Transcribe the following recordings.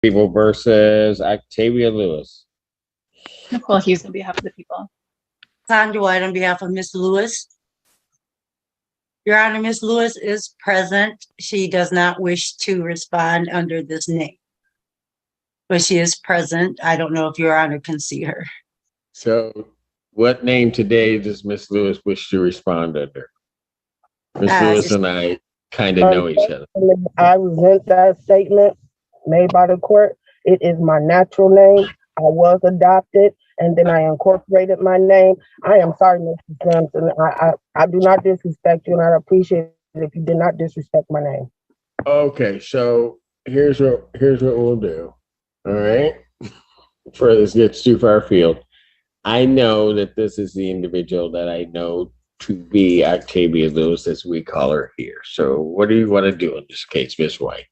People versus Octavia Lewis. Nicole Hughes on behalf of the people. Sandra White on behalf of Ms. Lewis. Your Honor, Ms. Lewis is present. She does not wish to respond under this name. But she is present. I don't know if Your Honor can see her. So what name today does Miss Lewis wish to respond under? Miss Lewis and I kind of know each other. I resent that statement made by the court. It is my natural name. I was adopted, and then I incorporated my name. I am sorry, Mr. Sampson. I do not disrespect you, and I appreciate it if you did not disrespect my name. Okay, so here's what we'll do. All right, before this gets too far afield, I know that this is the individual that I know to be Octavia Lewis, as we call her here. So what do you want to do in this case, Ms. White?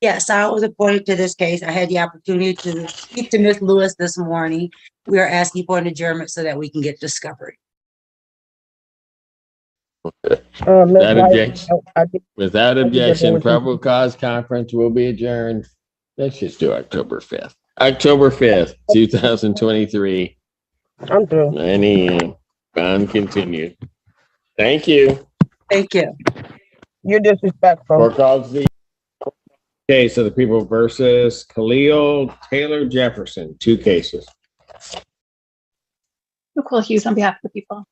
Yes, I was appointed to this case. I had the opportunity to speak to Ms. Lewis this morning. We are asking for an adjournment so that we can get discovery. Without objection, probable cause conference will be adjourned. Let's just do October 5th. October 5th, 2023. I'm through. 9 a.m. Bond continued. Thank you. Thank you. You're disrespectful. Court calls the case of the people versus Khalil Taylor Jefferson. 2 cases. Nicole Hughes on behalf of the people.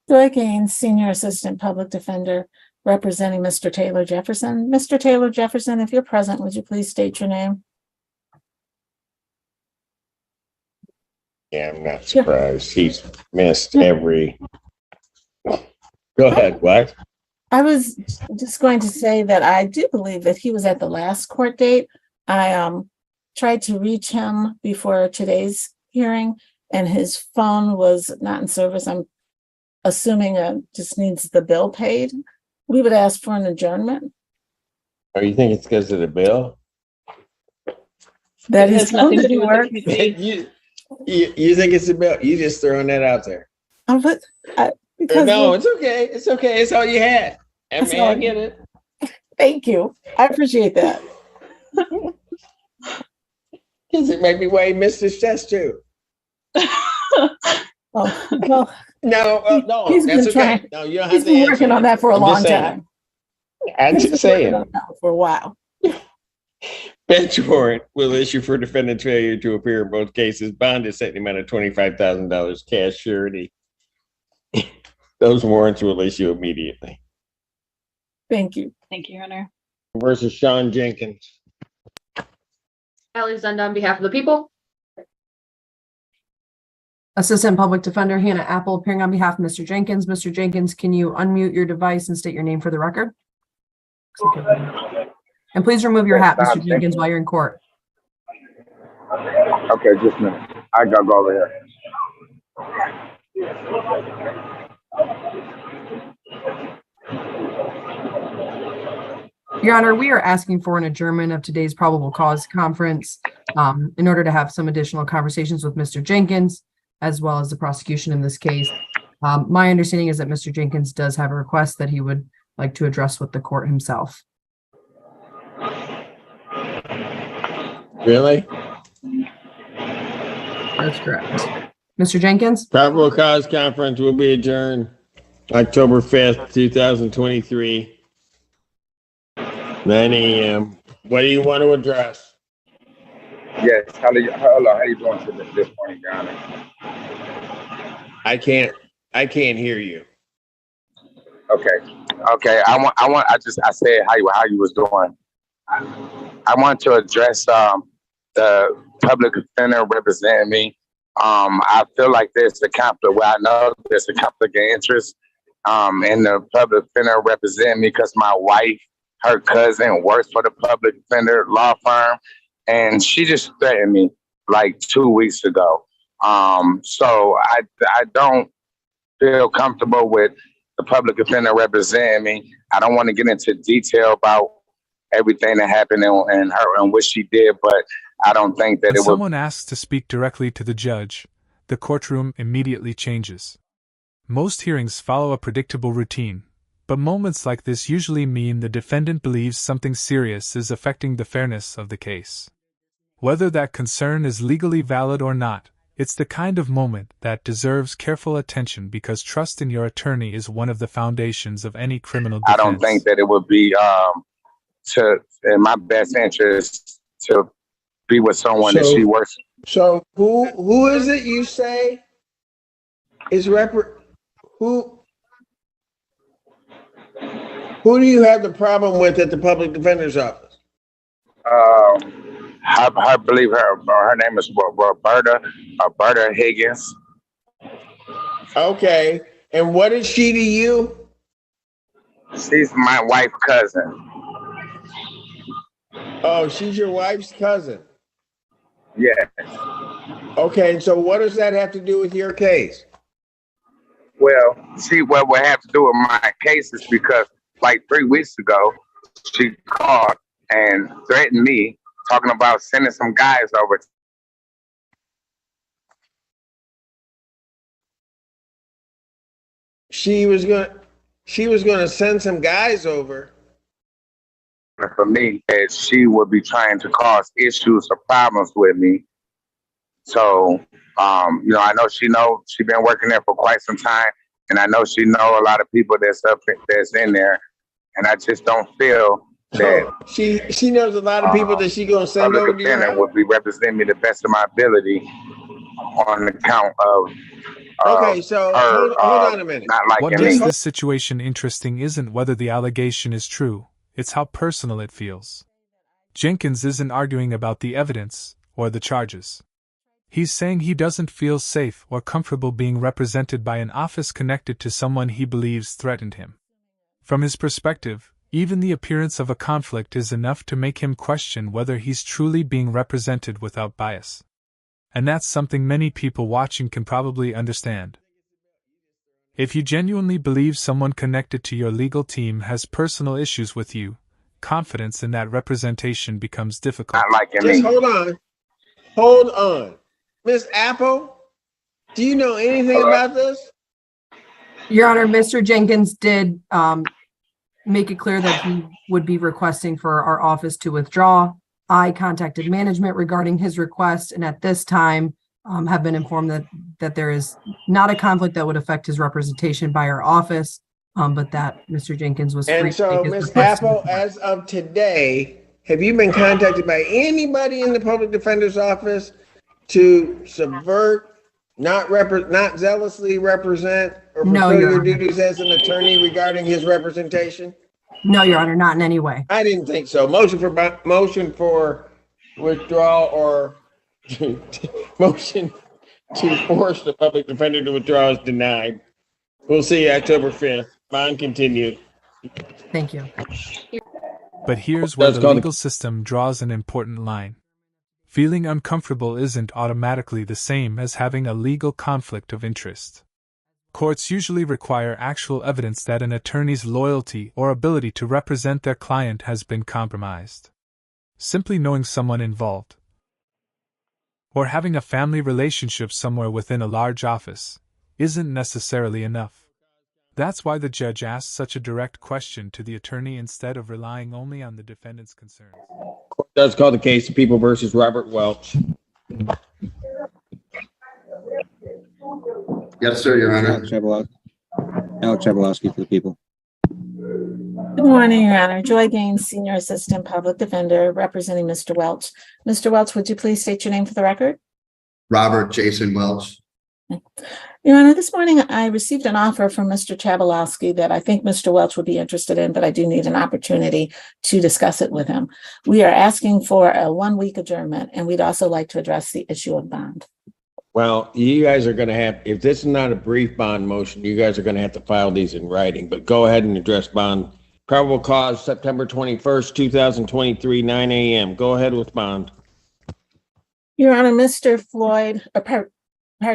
Joy Gaines, Senior Assistant Public Defender, representing Mr. Taylor Jefferson. Mr. Taylor Jefferson, if you're present, would you please state your name? Yeah, I'm not surprised. He's missed every. Go ahead. What? I was just going to say that I do believe that he was at the last court date. I tried to reach him before today's hearing, and his phone was not in service. I'm assuming just needs the bill paid. We would ask for an adjournment. Oh, you think it's because of the bill? That has nothing to do with the committee. You think it's the bill? You just throwing that out there. No, it's okay. It's okay. It's all you had. I mean, I get it. Thank you. I appreciate that. Because it made me weigh missed his chest too. Oh, well, no, he's that's been okay. trying. No, you don't have He's to been answer working on that for a long time. I'm just saying. For a while. Bench warrant will issue for defendant's failure to appear in both cases. Bond is set in the amount of $25,000 cash surety. Those warrants will issue immediately. Thank you. Thank you, Your Honor. Versus Sean Jenkins. Allie Zenda on behalf of the people. Assistant Public Defender Hannah Apple appearing on behalf of Mr. Jenkins. Mr. Jenkins, can you unmute your device and state your name for the record? And please remove your hat, Mr. Jenkins, while you're in court. Okay, just a minute. I gotta go over here. Your Honor, we are asking for an adjournment of today's probable cause conference in order to have some additional conversations with Mr. Jenkins, as well as the prosecution in this case. My understanding is that Mr. Jenkins does have a request that he would like to address with the court himself. Really? That's correct. Mr. Jenkins? Probable cause conference will be adjourned October 5th, 2023. 9 a.m. What do you want to address? Yes. How you doing this morning, Your Honor? I can't hear you. Okay. I said how you was doing. I want to address the public defender representing me. I feel like there's a conflict. Well, I know there's a conflict of interest in the public defender representing me because my wife, her cousin, works for the public defender law firm, and she just threatened me like 2 weeks ago. So I don't feel comfortable with the public defender representing me. I don't want to get into detail about everything that happened and her and what she did, but I don't think that when someone asks to speak directly to the judge, the courtroom immediately changes. Most hearings follow a predictable routine. But moments like this usually mean the defendant believes something serious is affecting the fairness of the case. Whether that concern is legally valid or not, it's the kind of moment that deserves careful attention because trust in your attorney is one of the foundations of any criminal defense. I don't think that it would be in my best interest to be with someone that she works. So who is it you say is who do you have the problem with at the public defender's office? I believe her name is Roberta Higgins. Okay. And what is she to you? She's my wife's cousin. Oh, she's your wife's cousin. Yes. Okay, and so what does that have to do with your case? Well, what would have to do with my case is because like 3 weeks ago, she called and threatened me, talking about sending some guys over. She was gonna send some guys over. For me, that she would be trying to cause issues or problems with me. So, I know she's been working there for quite some time, and I know she know a lot of people that's in there, and I just don't feel that she knows a lot of people that she gonna send over to you. Would be representing me the best of my ability on account of. Okay, so hold on a minute. What makes this situation interesting isn't whether the allegation is true, it's how personal it feels. Jenkins isn't arguing about the evidence or the charges. He's saying he doesn't feel safe or comfortable being represented by an office connected to someone he believes threatened him. From his perspective, even the appearance of a conflict is enough to make him question whether he's truly being represented without bias. And that's something many people watching can probably understand. If you genuinely believe someone connected to your legal team has personal issues with you, confidence in that representation becomes difficult. Just hold on. Miss Apple, do you know anything about this? Your Honor, Mr. Jenkins did make it clear that he would be requesting for our office to withdraw. I contacted management regarding his request, and at this time have been informed that there is not a conflict that would affect his representation by our office, but that Mr. Jenkins was free. And so, Ms. Apple, as of today, have you been contacted by anybody in the public defender's office to subvert, not zealously represent, or fulfill your duties as an attorney regarding his representation? No, Your Honor, not in any way. I didn't think so. Motion for withdrawal or motion to force the public defender to withdraw is denied. We'll see you October 5th. Bond continued. Thank you. But here's where the legal system draws an important line. Feeling uncomfortable isn't automatically the same as having a legal conflict of interest. Courts usually require actual evidence that an attorney's loyalty or ability to represent their client has been compromised. Simply knowing someone involved, or having a family relationship somewhere within a large office, isn't necessarily enough. That's why the judge asked such a direct question to the attorney instead of relying only on the defendant's concerns. Court does call the case of People versus Robert Welch. Yes, sir, Your Honor. Alex Chabalowski for the People. Good morning, Your Honor. Joy Gaines, Senior Assistant Public Defender, representing Mr. Welch. Mr. Welch, would you please state your name for the record? Robert Jason Welch. Your Honor, this morning I received an offer from Mr. Chabalowski that I think Mr. Welch would be interested in, but I do need an opportunity to discuss it with him. We are asking for a 1-week adjournment, and we'd also like to address the issue of bond. Well, you guys are going to have, if this is not a brief bond motion, you guys are going to have to file these in writing, but go ahead and address bond. Probable cause, September 21st, 2023, 9 a.m. Go ahead with bond. Your Honor, Mr. Floyd, pardon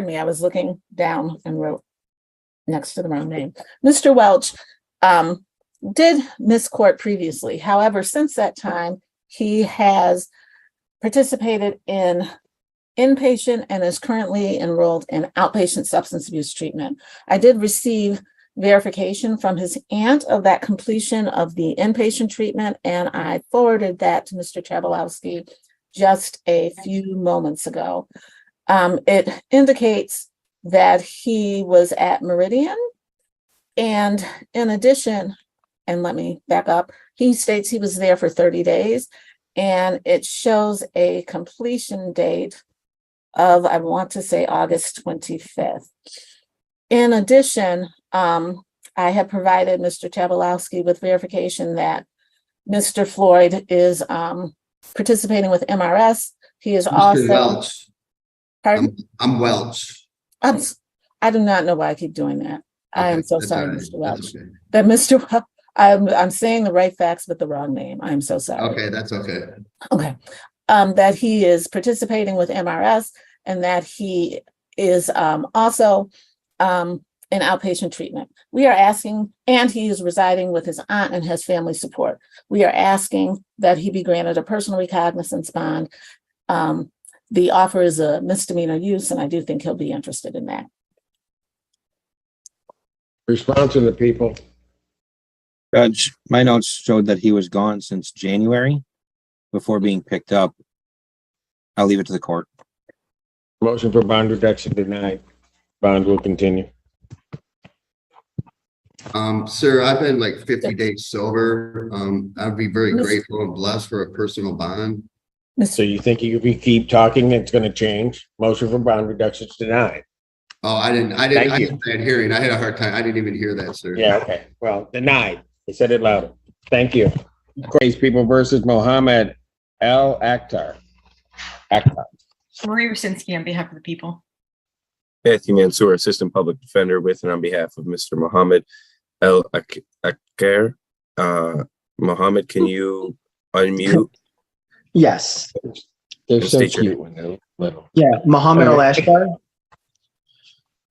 me, I was looking down and wrote next to the wrong name. Mr. Welch did miss court previously. However, since that time, he has participated in inpatient and is currently enrolled in outpatient substance abuse treatment. I did receive verification from his aunt of that completion of the inpatient treatment, and I forwarded that to Mr. Chabalowski just a few moments ago. It indicates that he was at Meridian, and in addition, and let me back up, he states he was there for 30 days, and it shows a completion date of, I want to say, August 25th. In addition, I have provided Mr. Chabalowski with verification that Mr. Floyd is participating with MRS. He is Mr. also. Welch. Pardon? I'm Welch. I do not know why I keep doing that. I am so that's sorry, all right. Mr. Welch. That's okay. That Mr. Wel- I'm saying the right facts with the wrong name. I'm so sorry. Okay, that's okay. Okay. That he is participating with MRS and that he is also in outpatient treatment. We are asking, and he is residing with his aunt and has family support. We are asking that he be granted a personal recognizance bond. The offer is a misdemeanor use, and I do think he'll be interested in that. Response to the people. Judge, my notes showed that he was gone since January before being picked up. I'll leave it to the court. Motion for bond reduction denied. Bond will continue. Sir, I've been like 50 days sober. I'd be very grateful and blessed for a personal bond. So you think if you keep talking, it's going to change? Motion for bond reduction is denied. Oh, I didn't Thank you. have that hearing. I had a hard time. I didn't even hear that, sir. Yeah, okay. Well, denied. They said it louder. Thank you. Crazy People versus Mohammed Al Akhtar. Marie Rosinski on behalf of the people. Matthew Mansour, Assistant Public Defender, with and on behalf of Mr. Mohammed Al Akhtar. Mohammed, can you unmute? Yes. They're so State your cute when they're little. Yeah, Mohammed Al-Ashkar.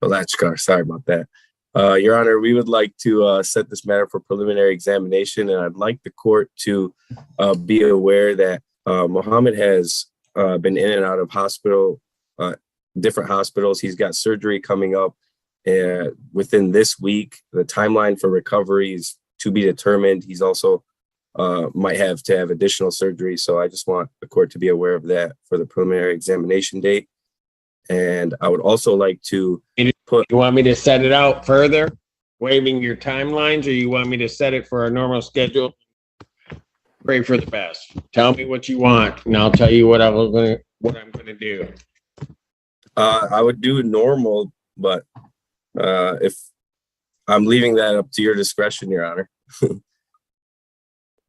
Alachkar, sorry about that. Your Honor, we would like to set this matter for preliminary examination, and I'd like the court to be aware that Mohammed has been in and out of hospital, different hospitals. He's got surgery coming up within this week. The timeline for recovery is to be determined. He's also might have to have additional surgery. So I just want the court to be aware of that for the preliminary examination date. And I would also like to put. You want me to set it out further, waiving your timelines, or you want me to set it for a normal schedule? Pray for the best. Tell me what you want, and I'll tell you what I'm gonna do. I would do normal, but if I'm leaving that up to your discretion, Your Honor.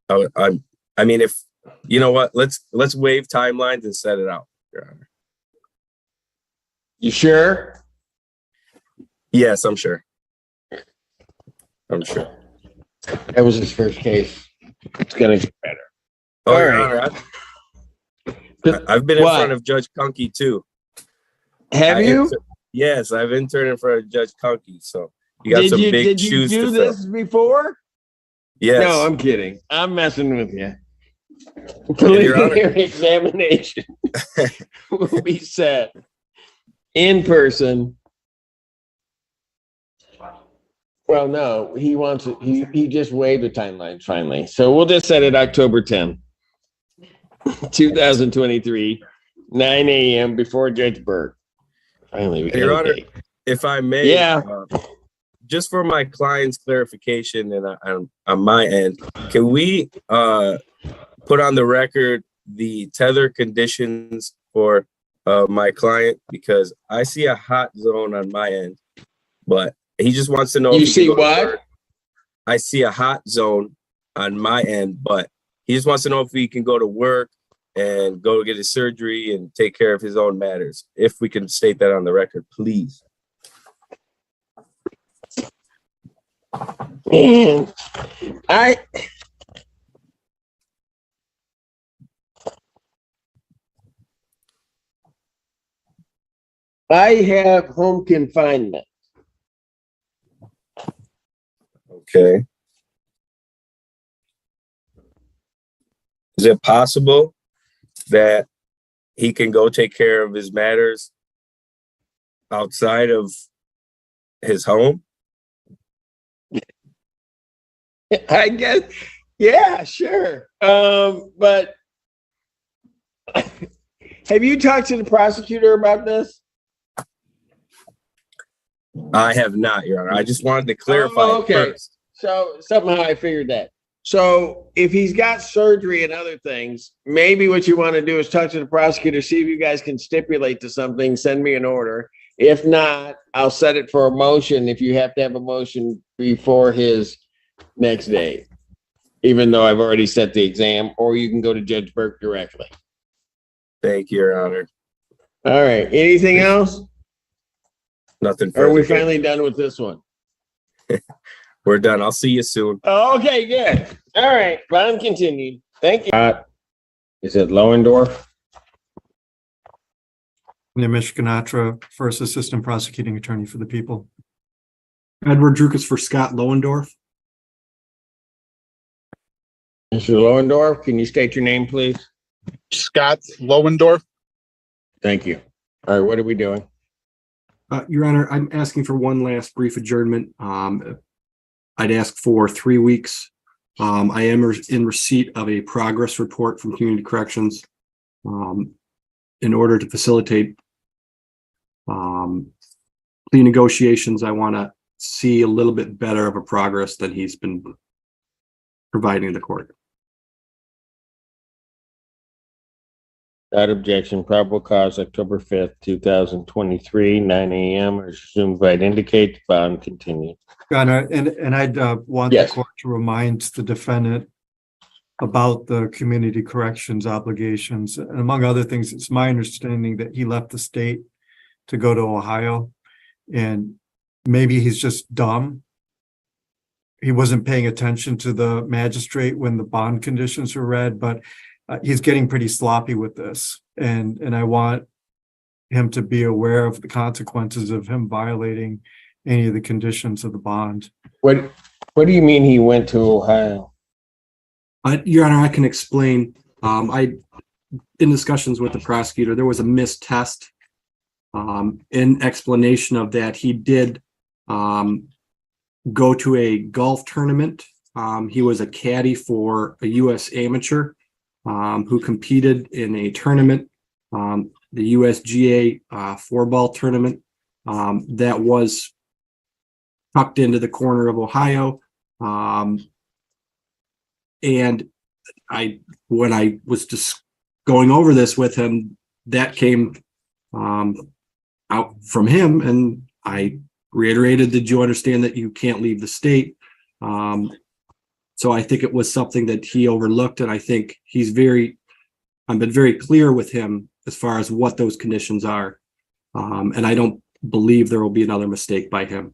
I mean, if you know what, let's waive timelines and set it out, Your Honor. You sure? Yes, I'm sure. I'm sure. That was his first case. It's gonna get better. Oh, Your Honor, I've been in front of Judge Kunke too. Have you? Yes, I've interned in front of Judge Kunke, so you got some big shoes to fill. Did you do this before? Yes. No, I'm kidding. I'm messing with you. Preliminary examination will be set in person. Well, no, he wants it. He just waived the timeline finally. So we'll just set it October 10th, 2023, 9 a.m. before Judge Burke. Finally, we got Your a Honor, date. if I may, just for my client's clarification and on my end, can we put on the record the tether conditions for my client? Because I see a hot zone on my end, but he just wants to know. You see what? I see a hot zone on my end, but he just wants to know if he can go to work and go get his surgery and take care of his own matters. If we can state that on the record, please. And I have home confinement. Okay. Is it possible that he can go take care of his matters outside of his home? I guess, yeah, sure. But have you talked to the prosecutor about this? I have not, Your Honor. I just wanted to clarify Oh, it okay. first. So somehow I figured that. So if he's got surgery and other things, maybe what you want to do is talk to the prosecutor, see if you guys can stipulate to something, send me an order. If not, I'll set it for a motion if you have to have a motion before his next day, even though I've already set the exam, or you can go to Judge Burke directly. Thank you, Your Honor. All right. Anything else? Nothing Or are we further. finally done with this one? We're done. I'll see you soon. Oh, okay, good. All right. Bond continued. Thank you. Is it Lohendorf? Nimish Ganatra, First Assistant Prosecuting Attorney for the People. Edward Drukas for Scott Lohendorf. Mr. Lohendorf, can you state your name, please? Scott Lohendorf. Thank you. All right, what are we doing? Your Honor, I'm asking for one last brief adjournment. I'd ask for 3 weeks. I am in receipt of a progress report from Community Corrections in order to facilitate plea negotiations. I want to see a little bit better of a progress than he's been providing the court. Without objection, probable cause October 5th, 2023, 9 a.m. or assumed by indicate bond continued. Your Honor, and I'd want Yes. the court to remind the defendant about the community corrections obligations. And among other things, it's my understanding that he left the state to go to Ohio, and maybe he's just dumb. He wasn't paying attention to the magistrate when the bond conditions were read, but he's getting pretty sloppy with this. And I want him to be aware of the consequences of him violating any of the conditions of the bond. What do you mean he went to Ohio? Your Honor, I can explain. In discussions with the prosecutor, there was a missed test. In explanation of that, he did go to a golf tournament. He was a caddy for a U.S. amateur who competed in a tournament, the USGA 4-ball tournament that was tucked into the corner of Ohio. And when I was just going over this with him, that came out from him, and I reiterated, did you understand that you can't leave the state? So I think it was something that he overlooked, and I think I've been very clear with him as far as what those conditions are. And I don't believe there will be another mistake by him.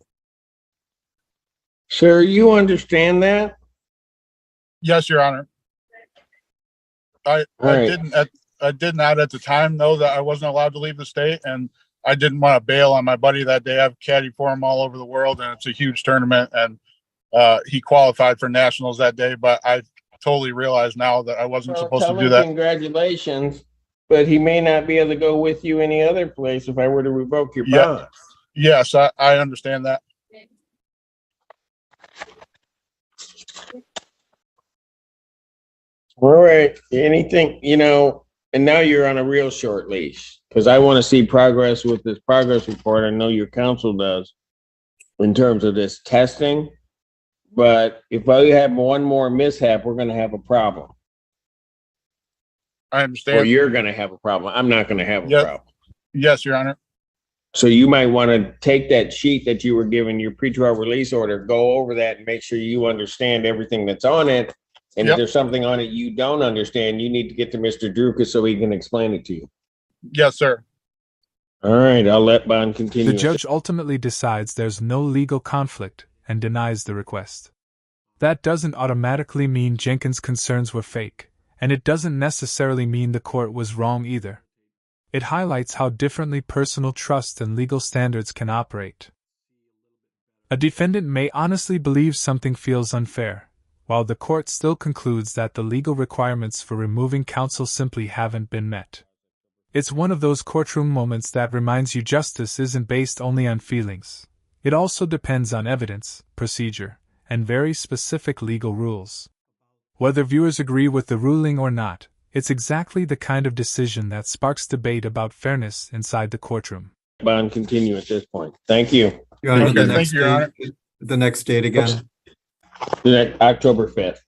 Sir, you understand that? Yes, Your Honor. I didn't at the time know that I wasn't allowed to leave the state, and I didn't want to bail on my buddy that day. I've caddied for him all over the world, and it's a huge tournament, and he qualified for nationals that day, but I totally realize now that I wasn't supposed to do that. Congratulations, but he may not be able to go with you any other place if I were to revoke your bond. Yes, I understand that. All right. Anything, and now you're on a real short leash because I want to see progress with this progress report. I know your counsel does in terms of this testing, but if I have one more mishap, we're going to have a problem. I understand. Or you're going to have a problem. I'm not going to have a problem. Yes, Your Honor. So you might want to take that sheet that you were given, your pretrial release order, go over that and make sure you understand everything that's on it. And if there's something on it you don't understand, you need to get to Mr. Drukas so he can explain it to you. Yes, sir. All right, I'll let bond continue. The judge ultimately decides there's no legal conflict and denies the request. That doesn't automatically mean Jenkins' concerns were fake, and it doesn't necessarily mean the court was wrong either. It highlights how differently personal trust and legal standards can operate. A defendant may honestly believe something feels unfair, while the court still concludes that the legal requirements for removing counsel simply haven't been met. It's one of those courtroom moments that reminds you justice isn't based only on feelings. It also depends on evidence, procedure, and very specific legal rules. Whether viewers agree with the ruling or not, it's exactly the kind of decision that sparks debate about fairness inside the courtroom. Bond, continue at this point. Thank you. Your Honor, Okay, thank you, Your Honor. the next date again. October 5th.